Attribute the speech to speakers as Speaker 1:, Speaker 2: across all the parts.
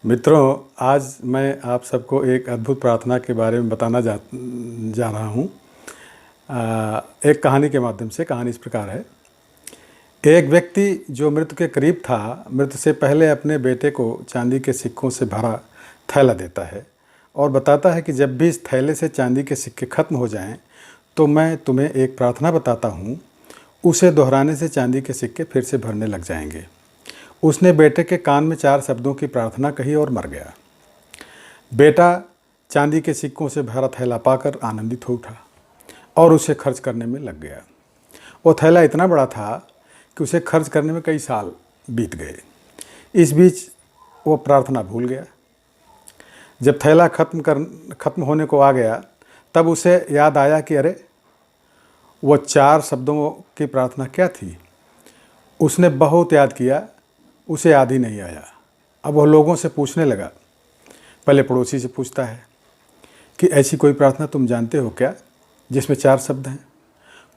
Speaker 1: मित्रों, आज मैं आप सबको एक अद्भुत प्रार्थना के बारे में बताना जा रहा हूँ। एक कहानी के माध्यम से। कहानी इस प्रकार है। एक व्यक्ति जो मृत्यु के करीब था, मृत्यु से पहले अपने बेटे को चांदी के सिक्कों से भरा थैला देता है और बताता है कि जब भी इस थैले से चांदी के सिक्के खत्म हो जाएं, तो मैं तुम्हें एक प्रार्थना बताता हूँ, उसे दोहराने से चांदी के सिक्के फिर से भरने लग जाएंगे। उसने बेटे के कान में 4 शब्दों की प्रार्थना कही और मर गया। बेटा चांदी के सिक्कों से भरा थैला पाकर आनंदित हो उठा और उसे खर्च करने में लग गया। वो थैला इतना बड़ा था कि उसे खर्च करने में कई साल बीत गए। इस बीच वो प्रार्थना भूल गया। जब थैला खत्म होने को आ गया, तब उसे याद आया कि अरे, वो 4 शब्दों की प्रार्थना क्या थी। उसने बहुत याद किया, उसे याद ही नहीं आया। अब वह लोगों से पूछने लगा। पहले पड़ोसी से पूछता है कि ऐसी कोई प्रार्थना तुम जानते हो क्या जिसमें 4 शब्द हैं।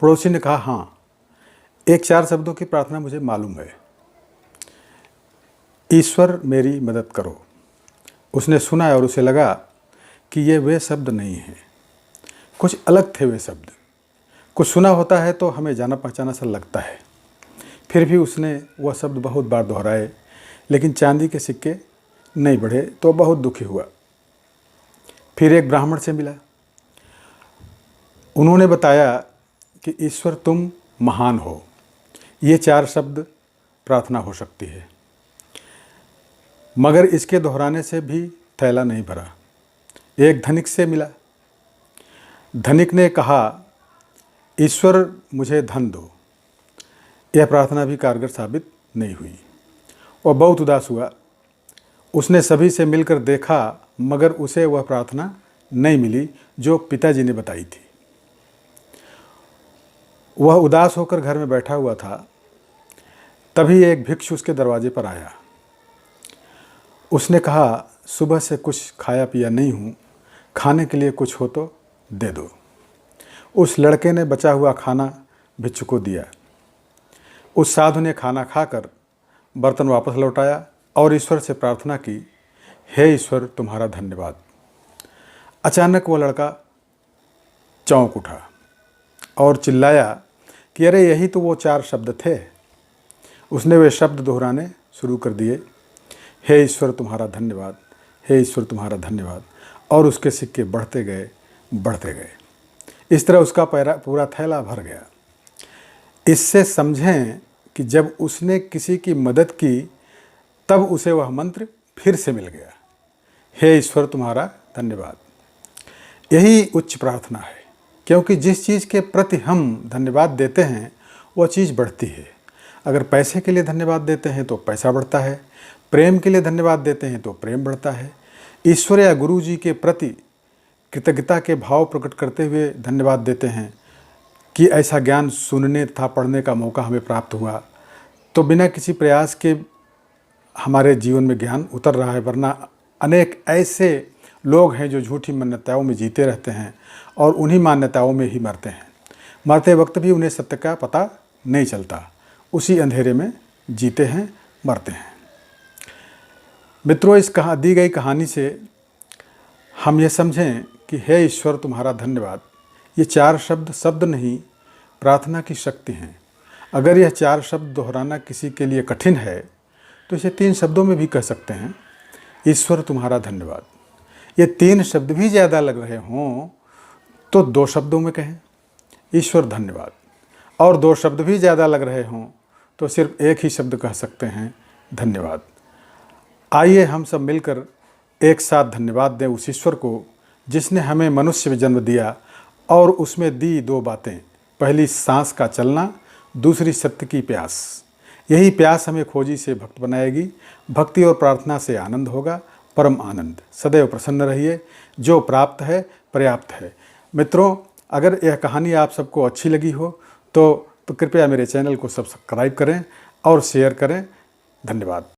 Speaker 1: पड़ोसी ने कहा, हाँ, एक 4 शब्दों की प्रार्थना मुझे मालूम है। ईश्वर मेरी मदद करो। उसने सुना और उसे लगा कि ये वे शब्द नहीं हैं, कुछ अलग थे वे शब्द। कुछ सुना होता है तो हमें जाना पहचाना सा लगता है। फिर भी उसने वह शब्द बहुत बार दोहराए, लेकिन चांदी के सिक्के नहीं बढ़े तो बहुत दुखी हुआ। फिर एक ब्राह्मण से मिला। उन्होंने बताया कि ईश्वर तुम महान हो। ये 4 शब्द प्रार्थना हो सकती है, मगर इसके दोहराने से भी थैला नहीं भरा। एक धनिक से मिला। धनिक ने कहा, ईश्वर मुझे धन दो। यह प्रार्थना भी कारगर साबित नहीं हुई। वह बहुत उदास हुआ। उसने सभी से मिलकर देखा, मगर उसे वह प्रार्थना नहीं मिली जो पिताजी ने बताई थी। वह उदास होकर घर में बैठा हुआ था। तभी एक भिक्षु उसके दरवाजे पर आया। उसने कहा, सुबह से कुछ खाया पिया नहीं हूँ, खाने के लिए कुछ हो तो दे दो। उस लड़के ने बचा हुआ खाना भिक्षु को दिया। उस साधु ने खाना खाकर बर्तन वापस लौटाया और ईश्वर से प्रार्थना की, हे ईश्वर तुम्हारा धन्यवाद। अचानक वो लड़का चौंक उठा और चिल्लाया कि अरे, यही तो वो 4 शब्द थे। उसने वे शब्द दोहराने शुरू कर दिए, हे ईश्वर तुम्हारा धन्यवाद, हे ईश्वर तुम्हारा धन्यवाद। और उसके सिक्के बढ़ते गए, बढ़ते गए। इस तरह उसका पूरा थैला भर गया। इससे समझें कि जब उसने किसी की मदद की, तब उसे वह मंत्र फिर से मिल गया, हे ईश्वर तुम्हारा धन्यवाद। यही उच्च प्रार्थना है, क्योंकि जिस चीज़ के प्रति हम धन्यवाद देते हैं वह चीज़ बढ़ती है। अगर पैसे के लिए धन्यवाद देते हैं तो पैसा बढ़ता है, प्रेम के लिए धन्यवाद देते हैं तो प्रेम बढ़ता है। ईश्वर या गुरु जी के प्रति कृतज्ञता के भाव प्रकट करते हुए धन्यवाद देते हैं कि ऐसा ज्ञान सुनने तथा पढ़ने का मौका हमें प्राप्त हुआ, तो बिना किसी प्रयास के हमारे जीवन में ज्ञान उतर रहा है। वरना अनेक ऐसे लोग हैं जो झूठी मान्यताओं में जीते रहते हैं और उन्हीं मान्यताओं में ही मरते हैं। मरते वक्त भी उन्हें सत्य का पता नहीं चलता, उसी अंधेरे में जीते हैं, मरते हैं। मित्रों, इस दी गई कहानी से हम ये समझें कि हे ईश्वर तुम्हारा धन्यवाद, ये 4 शब्द नहीं, प्रार्थना की शक्ति हैं। अगर यह 4 शब्द दोहराना किसी के लिए कठिन है तो इसे 3 शब्दों में भी कह सकते हैं, ईश्वर तुम्हारा धन्यवाद। ये 3 शब्द भी ज़्यादा लग रहे हों तो 2 शब्दों में कहें, ईश्वर धन्यवाद। और 2 शब्द भी ज़्यादा लग रहे हों तो सिर्फ एक ही शब्द कह सकते हैं, धन्यवाद। आइए हम सब मिलकर एक साथ धन्यवाद दें उस ईश्वर को जिसने हमें मनुष्य में जन्म दिया और उसमें दी 2 बातें, पहली सांस का चलना, दूसरी सत्य की प्यास। यही प्यास हमें खोजी से भक्त बनाएगी। भक्ति और प्रार्थना से आनंद होगा, परम आनंद। सदैव प्रसन्न रहिए, जो प्राप्त है पर्याप्त है। मित्रों, अगर यह कहानी आप सबको अच्छी लगी हो तो कृपया मेरे चैनल को सब्सक्राइब करें और शेयर करें। धन्यवाद।